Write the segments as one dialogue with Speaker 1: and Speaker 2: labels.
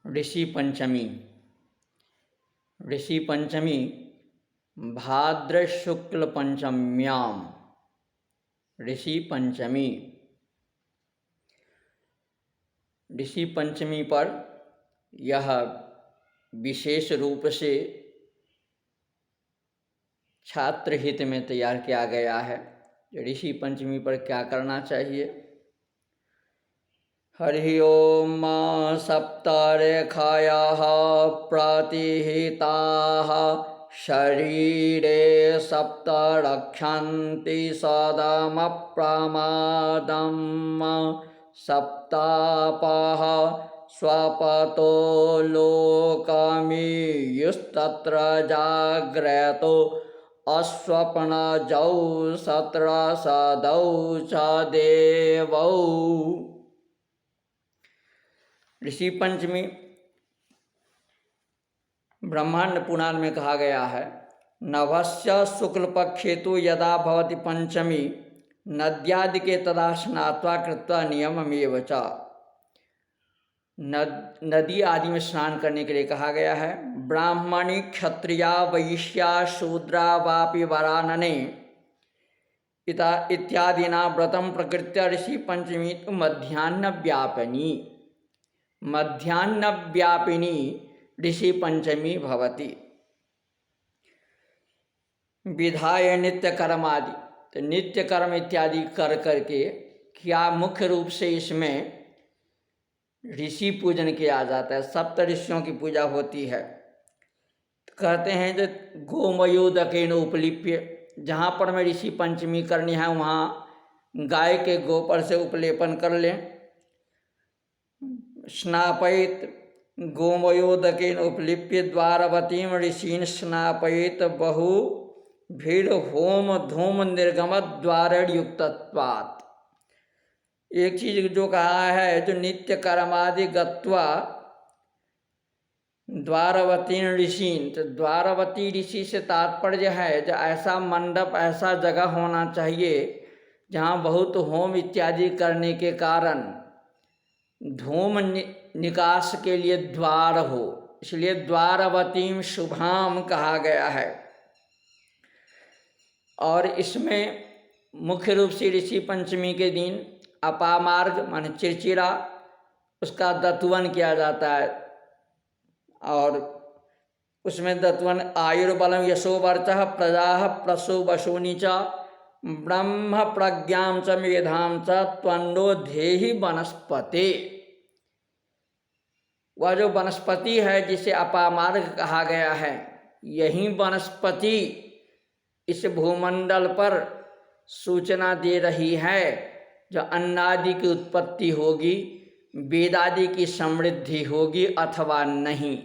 Speaker 1: ऋषि पंचमी। ऋषि पंचमी भाद्र शुक्ल पंचम्याम ऋषि पंचमी। ऋषि पंचमी पर यह विशेष रूप से छात्र हित में तैयार किया गया है। ऋषि पंचमी पर क्या करना चाहिए। हरि ओम सप्तरेखायाः प्रतिहिताः शरीरे सप्त रक्षन्ति सदमप्रमादम् सप्तापः स्वपतो लोकमीयुस्तत्र जाग्रतो अस्वप्नजौ सत्रसदौ च देवौ। ऋषि पंचमी ब्रह्मांड पुराण में कहा गया है, नभस्य शुक्ल पक्षे तो यदा भवति पंचमी नद्यादि के तदा स्नात्वा कृत्वा नियममेव च। नदी आदि में स्नान करने के लिए कहा गया है। ब्राह्मणी क्षत्रिया वैश्या शूद्रा वापि वरानने इत्यादिना व्रतम प्रकृत्य ऋषि पंचमी तो मध्याह्नव्यापिनी ऋषि पंचमी भवति। विधाय नित्य कर्म आदि, तो नित्य कर्म इत्यादि कर करके क्या मुख्य रूप से इसमें ऋषि पूजन किया जाता है। सप्त ऋषियों की पूजा होती है। कहते हैं जो गोमयोदकेन उपलिप्य, जहाँ पर में ऋषि पंचमी करनी है वहाँ गाय के गोबर से उपलेपन कर लें। स्नापयित गोमयोदकेन उपलिप्य द्वारवतीम ऋषीन् स्नापयित बहु भीड़ होम धूम निर्गम द्वारण युक्तत्वात्। एक चीज जो कहा है, जो नित्य कर्मादि गत्वा द्वारवती ऋषीन्, तो द्वारवती ऋषि से तात्पर्य है जो ऐसा मंडप, ऐसा जगह होना चाहिए जहाँ बहुत होम इत्यादि करने के कारण धूम निकास के लिए द्वार हो, इसलिए द्वारवतीम शुभाम कहा गया है। और इसमें मुख्य रूप से ऋषि पंचमी के दिन अपामार्ग माने चिरचिरा, उसका दत्वन किया जाता है। और उसमें दत्वन आयुर्बलम यशोवर्चः प्रजा प्रसो वशोनि च ब्रह्म प्रज्ञां च मेधां च त्वन्नो धेहि वनस्पते। वह जो वनस्पति है जिसे अपामार्ग कहा गया है, यही वनस्पति इस भूमंडल पर सूचना दे रही है जो अन्नादि की उत्पत्ति होगी, वेदादि की समृद्धि होगी अथवा नहीं।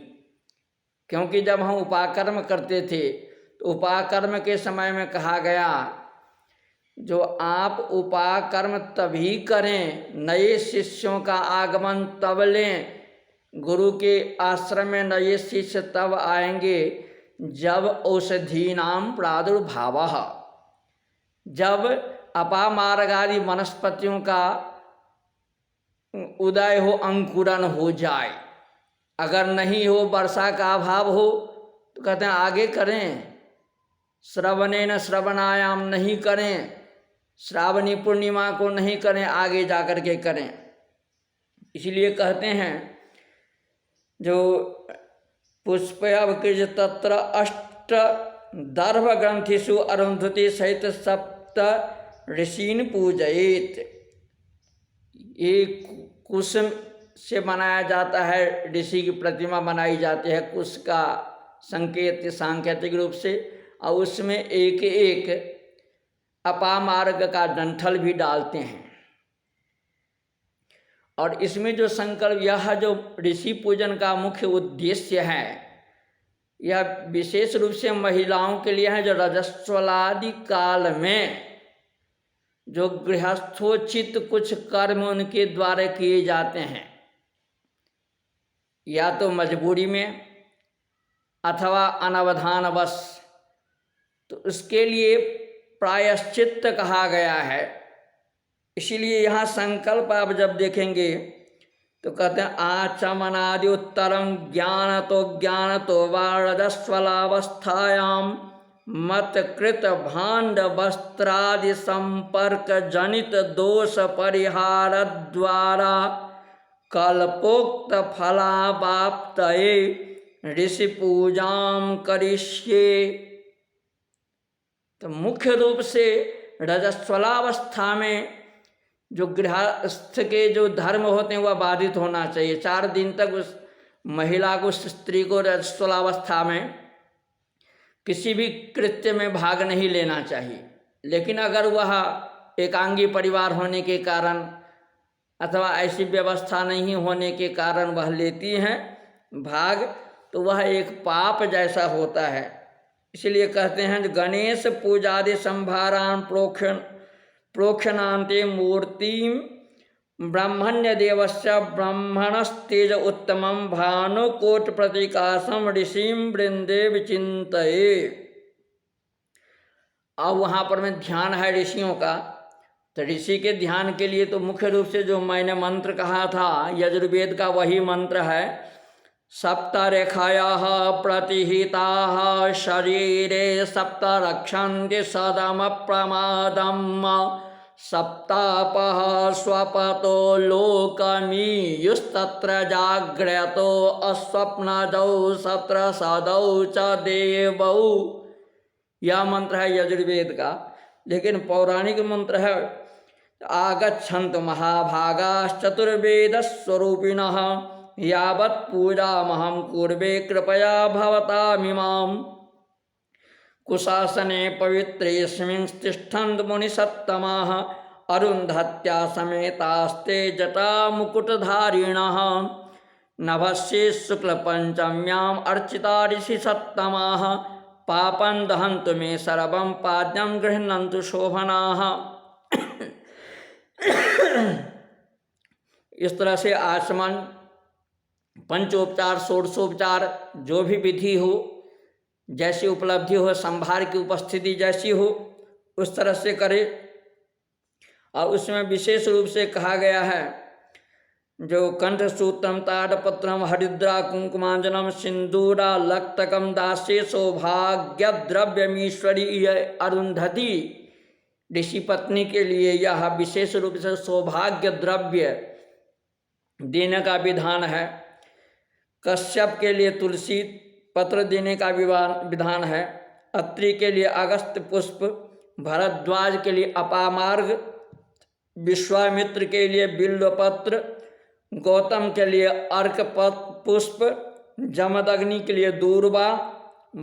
Speaker 1: क्योंकि जब हम उपाकर्म करते थे तो उपाकर्म के समय में कहा गया जो आप उपाकर्म तभी करें, नए शिष्यों का आगमन तब लें, गुरु के आश्रम में नए शिष्य तब आएंगे जब औषधि नाम प्रादुर्भावः, जब अपामार्गादि वनस्पतियों का उदय हो, अंकुरन हो जाए। अगर नहीं हो, वर्षा का अभाव हो, तो कहते हैं आगे करें। श्रवणेन श्रवणायाम नहीं करें, श्रावणी पूर्णिमा को नहीं करें, आगे जाकर के करें। इसलिए कहते हैं जो पुष्पयवकृज तत्र अष्ट दर्भ ग्रंथिषु अरुंधति सहित सप्त ऋषीन् पूजयेत। ये कुसुम से बनाया जाता है, ऋषि की प्रतिमा बनाई जाती है कुश का संकेत सांकेतिक रूप से, और उसमें एक एक अपामार्ग का डंठल भी डालते हैं। और इसमें जो संकल्प, यह जो ऋषि पूजन का मुख्य उद्देश्य है, यह विशेष रूप से महिलाओं के लिए है जो रजस्वलादि काल में जो गृहस्थोचित कुछ कर्म उनके द्वारा किए जाते हैं, या तो मजबूरी में अथवा अनवधानवश, तो उसके लिए प्रायश्चित्त कहा गया है। इसीलिए यहाँ संकल्प आप जब देखेंगे तो कहते हैं आचमनादि उत्तरम ज्ञान तो वा रजस्वलावस्थायाम मत कृत भांड वस्त्रादि संपर्क जनित दोष परिहार द्वारा कल्पोक्त फलावाप्तये ऋषि पूजाम करिष्ये। तो मुख्य रूप से रजस्वलावस्था में जो गृहस्थ के जो धर्म होते हैं वह बाधित होना चाहिए। 4 दिन तक उस महिला को, उस स्त्री को रजस्वलावस्था में किसी भी कृत्य में भाग नहीं लेना चाहिए। लेकिन अगर वह एकांगी परिवार होने के कारण अथवा ऐसी व्यवस्था नहीं होने के कारण वह लेती हैं भाग, तो वह एक पाप जैसा होता है। इसलिए कहते हैं गणेश पूजादि संभारान प्रोक्षणान्ते मूर्तिम ब्रह्मण्य देवस्य ब्रह्मणस्तेज उत्तमं भानुकोट प्रतीकासम ऋषिम वृंदे विचिंतये। अब वहाँ पर में ध्यान है ऋषियों का। तो ऋषि के ध्यान के लिए तो मुख्य रूप से जो मैंने मंत्र कहा था यजुर्वेद का वही मंत्र है। सप्तरेखायाः प्रतिहिताः शरीरे सप्त रक्षन्ति सदम प्रमादम् सप्तापः स्वपतो लोकमीयुस्तत्र जाग्रतो अस्वप्नजौ सत्र सदौ च देवौ। यह मंत्र है यजुर्वेद का। लेकिन पौराणिक मंत्र है आगच्छन्तु महाभागाश्चतुर्वेद स्वरूपिणः यावत् पूजामहं कुर्वे कृपया भवतामिमाम्। कुशासने पवित्रेऽस्मिन् तिष्ठन्तु मुनिसत्तमाः अरुन्धत्या समेतास्ते जटामुकुटधारिणः। नभस्ये शुक्लपञ्चम्याम् अर्चिता ऋषिसत्तमाः पापं दहन्तु मे सर्वं पाद्यं गृह्णन्तु शोभनाः। इस तरह से आचमन, पंचोपचार, षोडशोपचार जो भी विधि हो, जैसी उपलब्धि हो, संभार की उपस्थिति जैसी हो उस तरह से करे। और उसमें विशेष रूप से कहा गया है जो कंठसूत्रम ताडपत्रम हरिद्रा कुंकुमांजनम सिंदूरा लक्तकम दासे सौभाग्य द्रव्यमीश्वरी अरुंधति। ऋषि पत्नी के लिए यह विशेष रूप से सौभाग्य द्रव्य देने का विधान है। कश्यप के लिए तुलसी पत्र देने का विधान है। अत्रि के लिए अगस्त पुष्प, भरद्वाज के लिए अपामार्ग, विश्वामित्र के लिए बिल्वपत्र, गौतम के लिए अर्क पुष्प, जमदग्नि के लिए दूर्वा,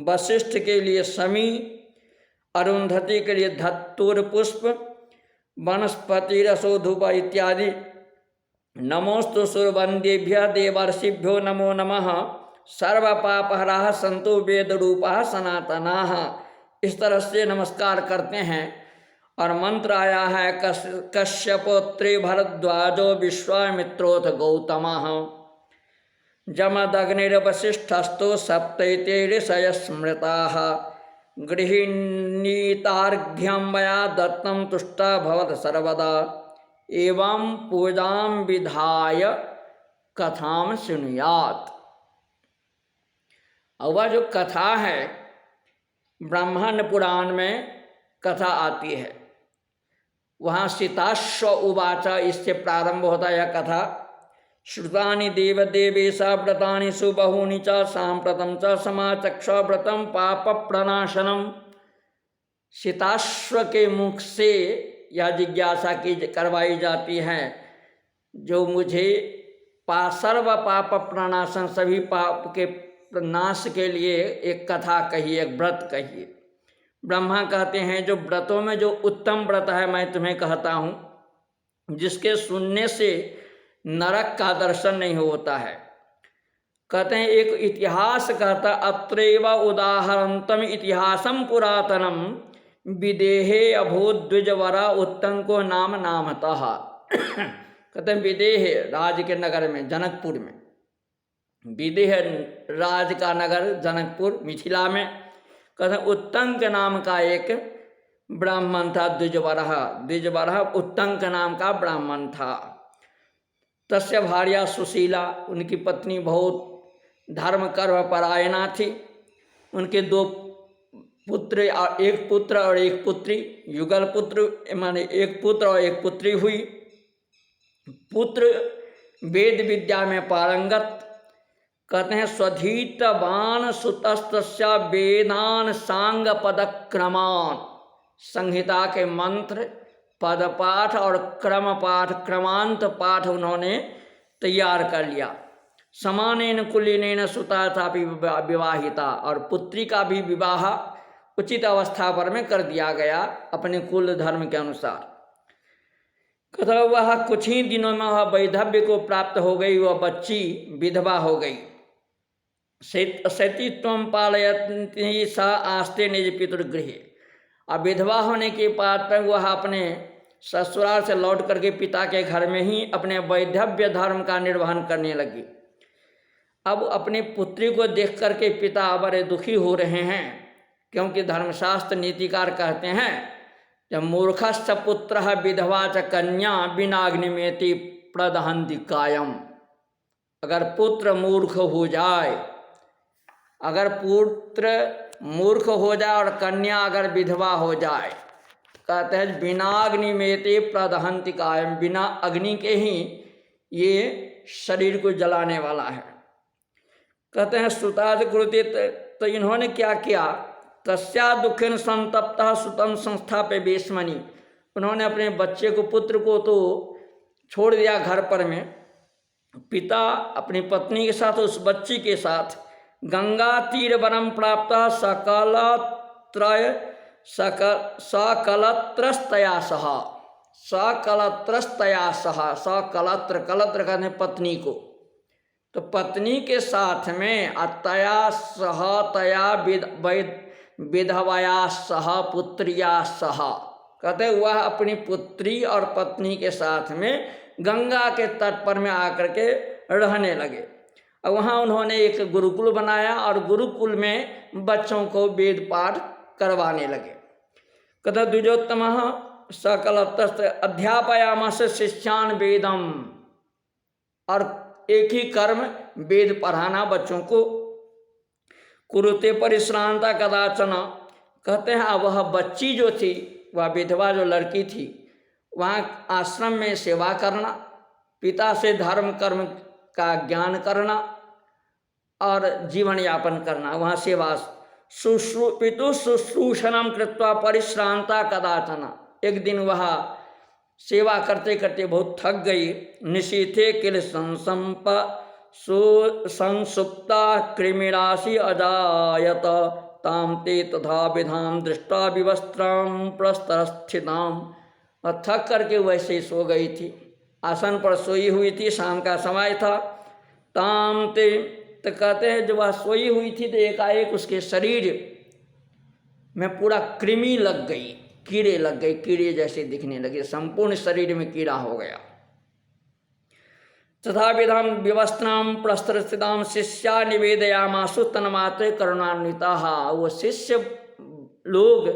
Speaker 1: वशिष्ठ के लिए शमी, अरुंधति के लिए धतूर पुष्प, वनस्पति रसोधुपा इत्यादि। नमोस्तु सुरवंदेभ्यः देवर्षिभ्यो नमो नमः सर्वपापहराः सन्तु वेद रूपाः सनातनाः। इस तरह से नमस्कार करते हैं। और मंत्र आया है कश्यपोत्रे भरद्वाजो विश्वामित्रोथ गौतमः जमदग्निर्वसिष्ठस्तो सप्तैते ऋषयः स्मृताः गृहीणीतार्घ्यं मया दत्तं तुष्टा भवत सर्वदा एवं पूजां विधाय कथां शृणुयात्। और वह जो कथा है ब्रह्मांड पुराण में कथा आती है, वहाँ सीताश्व उवाच इससे प्रारंभ होता है यह कथा। श्रुतानि देवदेवेशा व्रतानि सुबहूनि च साम्प्रतं च समाचक्ष व्रतं पाप प्रणाशनम। सीताश्व के मुख से यह जिज्ञासा की करवाई जाती है जो मुझे सर्व पाप प्रणाशन, सभी पाप के नाश के लिए एक कथा कहिए, एक व्रत कहिए। ब्रह्मा कहते हैं जो व्रतों में जो उत्तम व्रत है मैं तुम्हें कहता हूँ, जिसके सुनने से नरक का दर्शन नहीं होता है। कहते हैं एक इतिहास कहता अत्रैव उदाहरणतम इतिहासम पुरातनम विदेहे अभूत द्विजवरा उत्तंको नाम नामतः। कहते हैं विदेह राज के नगर में, जनकपुर में, विदेह राज का नगर जनकपुर मिथिला में, कहते हैं उत्तंक नाम का एक ब्राह्मण था। द्विजवरह उत्तंक नाम का ब्राह्मण था। तस्य भार्या सुशीला, उनकी पत्नी बहुत धर्म कर्म परायणा थी। उनके 2 पुत्र, एक पुत्र और एक पुत्री, युगल पुत्र माने एक पुत्र और एक पुत्री हुई। पुत्र वेद विद्या में पारंगत, कहते हैं स्वधीतवान सुतस्तस्या वेदान सांग पदक्रमान, संहिता के मंत्र, पदपाठ और क्रम पाठ, क्रमांत पाठ उन्होंने तैयार कर लिया। समानेन कुलीनेन सुता तापि विवाहिता, और पुत्री का भी विवाह उचित अवस्था पर में कर दिया गया अपने कुल धर्म के अनुसार। कथा वह कुछ ही दिनों में वह वैधव्य को प्राप्त हो गई, वह बच्ची विधवा हो गई। सतीत्वं पालयति सा आस्ते निज पितृगृहे, अब विधवा होने के बाद पर वह अपने ससुराल से लौट करके पिता के घर में ही अपने वैधव्य धर्म का निर्वहन करने लगी। अब अपनी पुत्री को देख करके पिता बड़े दुखी हो रहे हैं, क्योंकि धर्मशास्त्र नीतिकार कहते हैं जब मूर्खश्च पुत्र विधवा च कन्या बिनाग्निमेति प्रदहन्ति कायम, अगर पुत्र मूर्ख हो जाए, अगर पुत्र मूर्ख हो जाए और कन्या अगर विधवा हो जाए, कहते हैं बिना अग्नि में ते प्रदहन्ति कायम, बिना अग्नि के ही ये शरीर को जलाने वाला है। कहते हैं सुताज कृति, तो इन्होंने क्या किया, तस्या दुखेन संतप्तः सुतम संस्था पे बेशमनी, उन्होंने अपने बच्चे को, पुत्र को तो छोड़ दिया घर पर में, पिता अपनी पत्नी के साथ उस बच्ची के साथ गंगा तीर वनम प्राप्त सकलत्रस्तया सहा, सकलत्रस्तया सहा, सकलत्र, कलत्र कहते पत्नी को, तो पत्नी के साथ में अतया सह तया विधवया सह पुत्रिया सह, कहते वह अपनी पुत्री और पत्नी के साथ में गंगा के तट पर में आकर के रहने लगे। और वहाँ उन्होंने एक गुरुकुल बनाया और गुरुकुल में बच्चों को वेद पाठ करवाने लगे। कहते द्विजोत्तम सकलतस्त अध्यापयामास शिष्यान वेदम, और एक ही कर्म वेद पढ़ाना बच्चों को। कुरुते परिश्रांता कदाचन, कहते हैं वह बच्ची जो थी, वह विधवा जो लड़की थी, वहाँ आश्रम में सेवा करना, पिता से धर्म कर्म का ज्ञान करना और जीवन यापन करना, वहाँ सेवा। पितु शुश्रूषणम कृत्वा परिश्रांता कदाचन, एक दिन वह सेवा करते करते बहुत थक गई। निशीथे किल संसंप संसुप्ता कृमिराशि अजायत ताम ते तथा विधाम दृष्टा विवस्त्राम प्रस्तरस्थिताम, और थक करके वैसे सो गई थी, आसन पर सोई हुई थी, शाम का समय था। ताम ते, तो कहते हैं जब वह सोई हुई थी तो एकाएक उसके शरीर में पूरा कृमि लग गई, कीड़े लग गए, कीड़े जैसे दिखने लगे, संपूर्ण शरीर में कीड़ा हो गया। तथा विधाम विवस्त्राम प्रस्तरस्थिताम शिष्या निवेदयामासु तन्मात्रे करुणान्विता, वो शिष्य लोग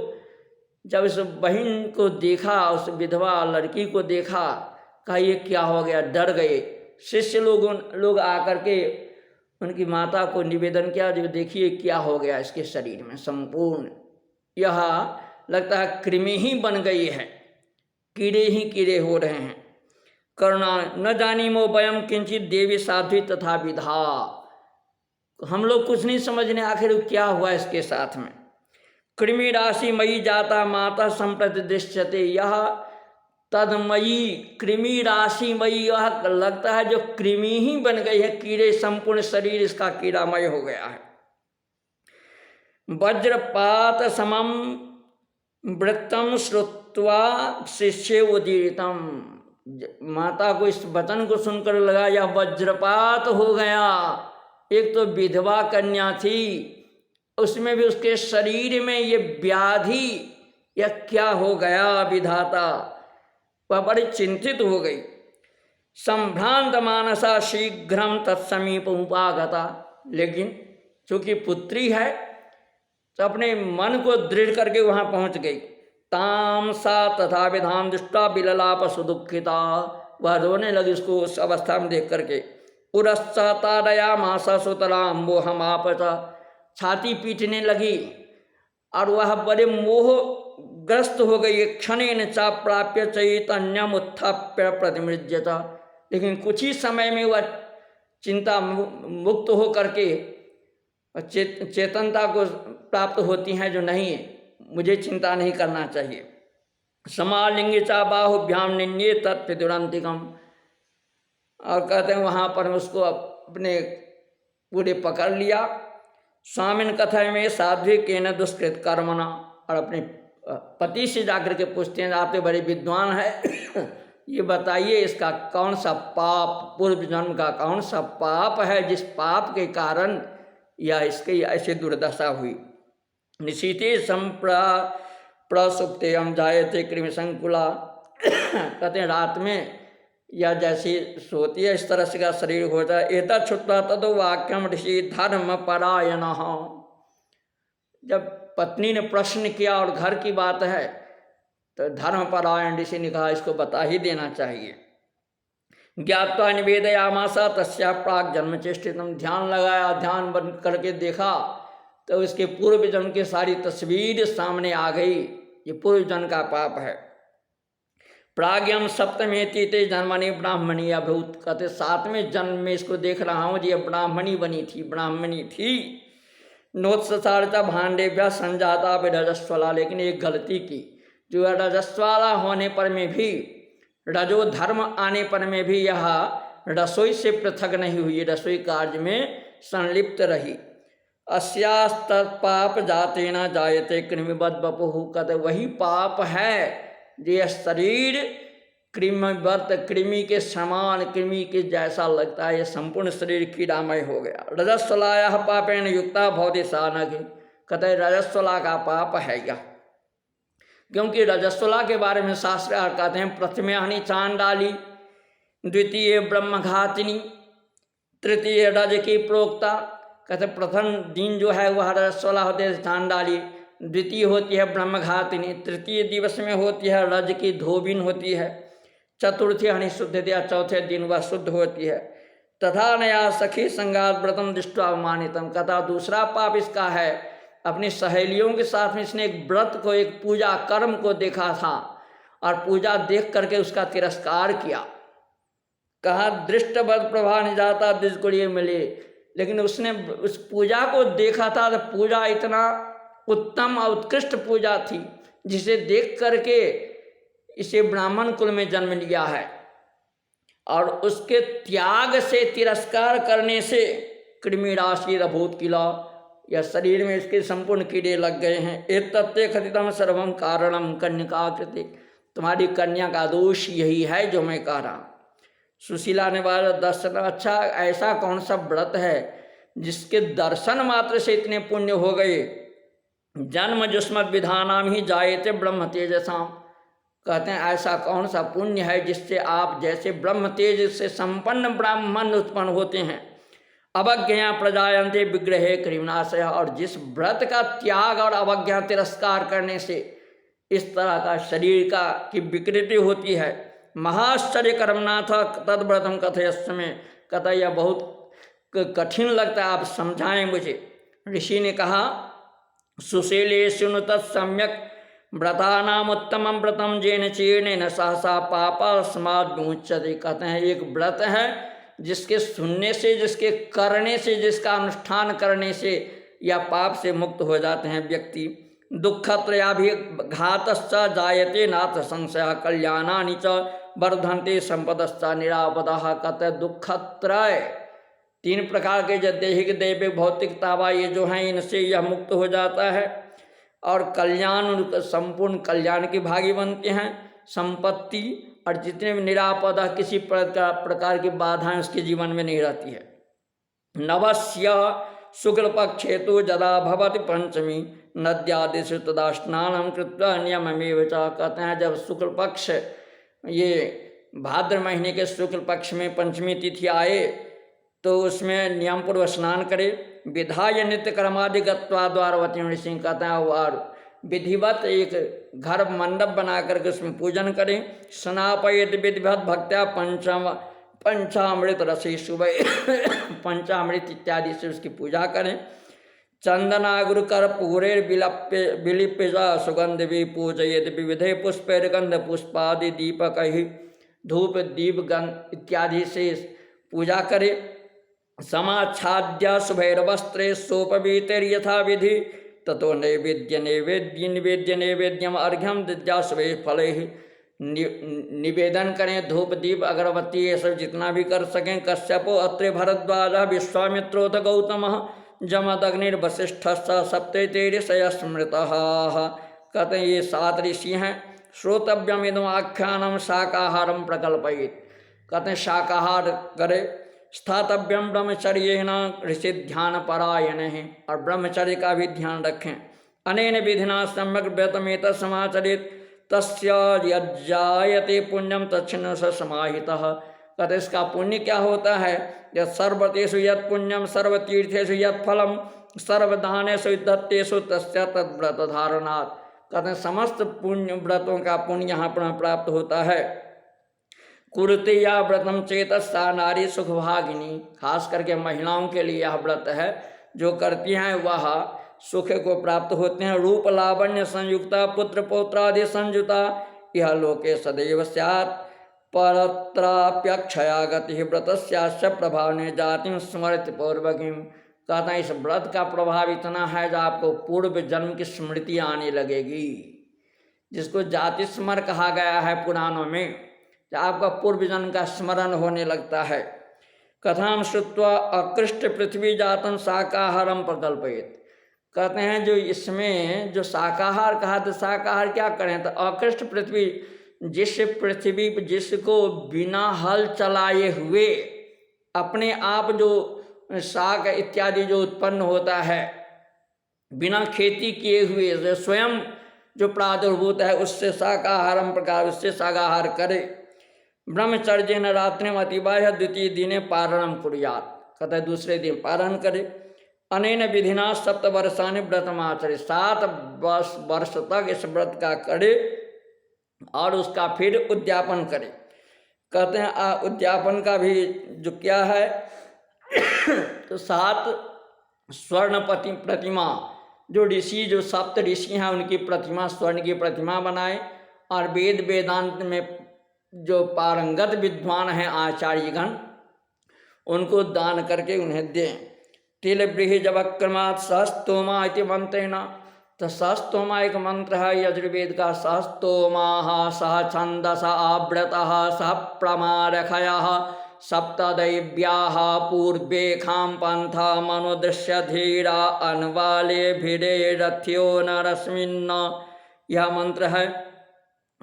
Speaker 1: जब इस बहन को देखा, उस विधवा लड़की को देखा, कहा ये क्या हो गया, डर गए। शिष्य लोग आकर के उनकी माता को निवेदन किया, जो देखिए क्या हो गया इसके शरीर में, संपूर्ण यह लगता है कृमि ही बन गई है, कीड़े ही कीड़े हो रहे हैं। करुणा न जानीमो वयम किंचित देवी साध्वी तथा विधा, हम लोग कुछ नहीं समझने आखिर क्या हुआ इसके साथ में। कृमि राशि मई जाता माता संप्रति दृश्यते, यह तदमयी कृमि राशि मई, यह लगता है जो कृमि ही बन गई है, कीड़े, संपूर्ण शरीर इसका कीड़ामय हो गया है। वज्रपात समम वृत्तम श्रुत्वा शिष्य उदीरितम, माता को इस वचन को सुनकर लगा यह वज्रपात हो गया। एक तो विधवा कन्या थी, उसमें भी उसके शरीर में ये व्याधि, यह क्या हो गया विधाता, वह बड़ी चिंतित हो गई। संभ्रांत मानसा शीघ्रम तत्समीप उपागता, लेकिन चूंकि पुत्री है तो अपने मन को दृढ़ करके वहाँ पहुँच गई। ताम सा तथा विधाम दृष्टा बिललाप सुदुखिता, वह रोने लगी उसको उस अवस्था में देख करके। उरस्तादया मासा सुतराम वो हम आपसा, छाती पीटने लगी और वह बड़े मोहग्रस्त हो गई। क्षणेन चा प्राप्य चैतन्यम उत्थाप्य प्रतिमृज्यता, लेकिन कुछ ही समय में वह चिंता मुक्त हो करके चेतनता को प्राप्त होती हैं, जो नहीं मुझे चिंता नहीं करना चाहिए। समालिंग चा बाहुभ्याम निन्ये तत्पिदुरंतिकम, और कहते हैं वहाँ पर उसको अपने पूरे पकड़ लिया। स्वामिन कथा में साध्वी के न दुष्कृत कर्मना, और अपने पति से जाकर के पूछते हैं आप तो बड़े विद्वान हैं, ये बताइए इसका कौन सा पाप, पूर्व जन्म का कौन सा पाप है जिस पाप के कारण या इसके ऐसे दुर्दशा हुई। निशीते प्रसुप्ते हम जायते कृमि संकुला, कहते हैं रात में या जैसी सोती है इस तरह से का शरीर होता है। एता छुट्टा तदो वाक्यम ऋषि धर्म परायण, जब पत्नी ने प्रश्न किया और घर की बात है तो धर्मपरायण ऋषि ने कहा इसको बता ही देना चाहिए। ज्ञात्वा निवेदयामासा तस्या प्राग जन्म चेष्टितम, ध्यान लगाया, ध्यान बंद करके देखा तो उसके पूर्व जन्म की सारी तस्वीर सामने आ गई। ये पूर्व जन्म का पाप है। प्राग्यम सप्तमे तीते जन्मनि ब्राह्मणी अभूत, कहते 7वें जन्म में इसको देख रहा हूँ ये ब्राह्मणी बनी थी, ब्राह्मणी थी। नोत्सारता भांडेभ्या संजाता रजस्वला, लेकिन एक गलती की, जो रजस्वाला होने पर में भी, रजो धर्म आने पर में भी यह रसोई से पृथक नहीं हुई, रसोई कार्य में संलिप्त रही। अस्यास्तपाप जाते न जायते कृमिवत बपुहु, कहते वही पाप है यह शरीर कृमिवत, कृमि के समान, कृमि के जैसा लगता है, यह संपूर्ण शरीर कीड़ामय हो गया। रजस्वलाया पापेन युक्ता भवति सानघ, कहते रजस्वला का पाप है यह, क्योंकि रजस्वला के बारे में शास्त्रकार कहते हैं प्रथम्यानि चांडाली, द्वितीय ब्रह्मघातिनी, तृतीय रज की प्रोक्ता, कहते प्रथम दिन जो है वह रजस्वला होते है चांडाली, द्वितीय होती है ब्रह्मघातिनी, तृतीय दिवस में होती है रज की धोबिन होती है, चतुर्थी हनि शुद्ध दिया, चौथे दिन वह शुद्ध होती है। तथा नया सखी संगात व्रतम दृष्टवा अवमानितम, कथा दूसरा पाप इसका है अपनी सहेलियों के साथ में इसने एक व्रत को, एक पूजा कर्म को देखा था और पूजा देख करके उसका तिरस्कार किया। कहा दृष्टवद प्रभा निजाता दिजकुड़िए मिले, लेकिन उसने उस पूजा को देखा था तो पूजा इतना उत्तम और उत्कृष्ट पूजा थी जिसे देख करके इसे ब्राह्मण कुल में जन्म लिया है, और उसके त्याग से, तिरस्कार करने से कृमि राशि अभूत किला, या शरीर में इसके संपूर्ण कीड़े लग गए हैं। एक तत्व खतितम सर्वम कारणम कन्यकाकृति, तुम्हारी कन्या का दोष यही है जो मैं कह रहा हूँ। सुशीला ने बार दर्शन, अच्छा ऐसा कौन सा व्रत है जिसके दर्शन मात्र से इतने पुण्य हो गए। जन्म जुस्मत विधानाम ही जायते ब्रह्म तेजसाम, कहते हैं ऐसा कौन सा पुण्य है जिससे आप जैसे ब्रह्म तेज से संपन्न ब्राह्मण उत्पन्न होते हैं। अवज्ञा प्रजायन्ते विग्रहे कृमिनाशय, और जिस व्रत का त्याग और अवज्ञा तिरस्कार करने से इस तरह का शरीर का की विकृति होती है। महाश्चर्य कर्मनाथ तद्व्रतम कथयस्व में, कहता यह बहुत कठिन लगता है, आप समझाएं मुझे। ऋषि ने कहा सुशीले सुन तत्सम्यक व्रतानाम उत्तमम व्रतम जेन चीर्णेन सहसा पापा समाद्मुच्यते, कहते हैं एक व्रत है जिसके सुनने से, जिसके करने से, जिसका अनुष्ठान करने से या पाप से मुक्त हो जाते हैं व्यक्ति। दुःखत्रयाभिघातश्च जायते नाथ संशय कल्याणानि च वर्धन्ते संपदश्च निरापदः, कहते हैं दुःखत्रय, 3 प्रकार के जो दैहिक दैविक भौतिक तावा ये जो हैं इनसे यह मुक्त हो जाता है, और कल्याण, संपूर्ण कल्याण के भागी बनते हैं। संपत्ति और जितने भी निरापद, किसी प्रकार की बाधाएं उसके जीवन में नहीं रहती है। नवस्य शुक्ल पक्षे तो जदा भवति पंचमी नद्यादिषु तदा स्नानं कृत्वा नियममेव च, कहते हैं जब शुक्ल पक्ष, ये भाद्र महीने के शुक्ल पक्ष में पंचमी तिथि आए तो उसमें नियम पूर्व स्नान करे। विधाय नित्य कर्मादि गत्वा द्वारवती ऋषि, कहते हैं और विधिवत एक घर मंडप बना करके उसमें पूजन करें। स्नापयत विधिवत भक्त्या पंचामृत रसी सुबह पंचामृत इत्यादि से उसकी पूजा करें। चंदनागुरु कर पूरे विलिप्य सुगंध भी पूजयत विविधे पुष्पैर्गंध पुष्पादि दीपक ही धूप दीप गंध इत्यादि से पूजा करे। समाच्छाद्य शुभैर्वस्त्रे सोपवीतैर्यथा विधि ततो नैवेद्यम अर्घ्यम दद्या शुभे फले निवेदन करें। धूप दीप अगरबत्ती ये सब जितना भी कर सकें। कश्यपो अत्रे भरद्वाज विश्वामित्रोथ गौतम जमदग्निर्वसिष्ठ सप्तैते ऋषय स्मृतः। कहते हैं ये 7 ऋषि हैं। श्रोतव्यम इदम आख्यानम शाकाहारम प्रकल्पयित। कहते हैं शाकाहार करे। स्थातव्यम ब्रह्मचर्य ऋषि ध्यान परायण है और ब्रह्मचर्य का भी ध्यान रखें। अनेन विधिना सम्यक व्रतमेत समाचरित तस्य यज्जायते पुण्यम तच्छिन्न स समाहितः। कहते इसका पुण्य क्या होता है? यद सर्वतेषु यत् पुण्यम सर्वतीर्थेषु यत् फलम सर्वदानेषु दत्तेषु तस्य तद्व्रत धारणात्। कहते हैं समस्त पुण्य व्रतों का पुण्य यहाँ पर प्राप्त होता है। कुरुते या व्रतम चेत सा नारी सुखभागिनी। खास करके महिलाओं के लिए यह व्रत है, जो करती हैं वह सुख को प्राप्त होते हैं। रूप लावण्य संयुक्ता पुत्र पौत्रादि संयुता यह लोके सदैव स्यात् परत्राप्यक्षया गति व्रतस्यास्य प्रभाव ने जातिम स्मृति पूर्वकीम। कहता है इस व्रत का प्रभाव इतना है जो आपको पूर्व जन्म की स्मृति आने लगेगी, जिसको जाति स्मर कहा गया है पुराणों में। आपका पूर्व जन्म का स्मरण होने लगता है। कथाम श्रुत्वा अकृष्ट पृथ्वी जातन शाकाहारम प्रकल्पयित। कहते हैं जो इसमें जो शाकाहार कहा, तो शाकाहार क्या करें? तो अकृष्ट पृथ्वी, जिस पृथ्वी जिसको बिना हल चलाए हुए अपने आप जो शाक इत्यादि जो उत्पन्न होता है बिना खेती किए हुए, जो स्वयं जो प्रादुर्भूत है उससे शाकाहारम प्रकार उससे शाकाहार करे। ब्रह्मचर्य न रात्रि अतिवाह्य द्वितीय दिने पारणम कुर्यात्। कहते हैं दूसरे दिन पारण करे। अनेन विधिना 7 वर्षानि व्रतमाचरे। 7 वर्ष तक इस व्रत का करे और उसका फिर उद्यापन करे। कहते हैं उद्यापन का भी जो क्या है तो 7 स्वर्णपति प्रतिमा, जो ऋषि जो 7 ऋषि हैं उनकी प्रतिमा, स्वर्ण की प्रतिमा बनाए और वेद वेदांत में जो पारंगत विद्वान हैं आचार्यगण उनको दान करके उन्हें दें। तिल ब्रीहि जवक्रमात् सहस्तोमा इति मंत्रेण। तो सहस्तोमा एक मंत्र है यजुर्वेद का। सहस्तोमा सह छंदस आवृतः सह प्रमारखयः सप्तदैव्याः पूर्वे खाम पंथा मनोदृश्य धीरा अनवाले भिरे रथ्यो न रश्मिन्न। यह मंत्र है।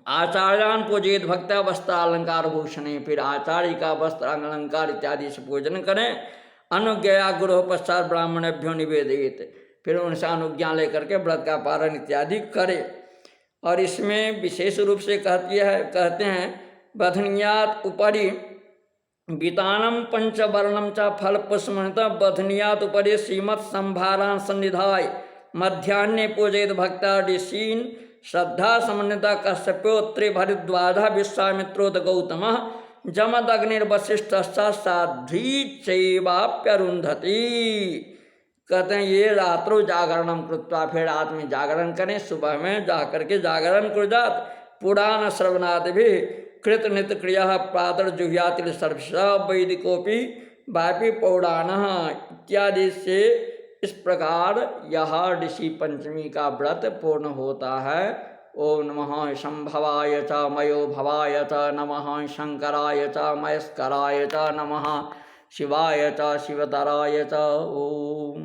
Speaker 1: आचार्यान पूजित भक्ता वस्त्र अलंकार भूषण। फिर आचार्य का वस्त्र अलंकार इत्यादि से पूजन करें। अनुज्ञया गुरु पश्चात ब्राह्मणभ्यो निवेदित। फिर उनसे अनुज्ञा लेकर के व्रत का पारण इत्यादि करे। और इसमें विशेष रूप से कहते हैं बधनियात उपरि वितानम पंचवर्णम च फल पुष्मणत बधनियात उपरि श्रीमत् संभारान सन्निधाय मध्याह्ने पूजित भक्ता ऋषीन् श्रद्धा समन्विता कश्यपोत्रे भरद्वाज विश्वामित्रोद गौतम जमदग्निर्वसिष्ठ साध्वी चैवाप्यरुंधति। कहते हैं ये रात्रो जागरणम कृत्वा। फिर रात में जागरण करें, सुबह में जाकर के जागरण कुर्यात्। पुराण श्रवणादि भी कृत नित्य क्रिया प्रातर्जुह्याति सर्वसा वैदिकोपि वापि पौराण इत्यादि से इस प्रकार यह ऋषि पंचमी का व्रत पूर्ण होता है। ओम नमः शंभवाय च मयो भवाय च नमः शंकराय च मयस्कराय च नमः शिवाय च शिवतराय च। ओम।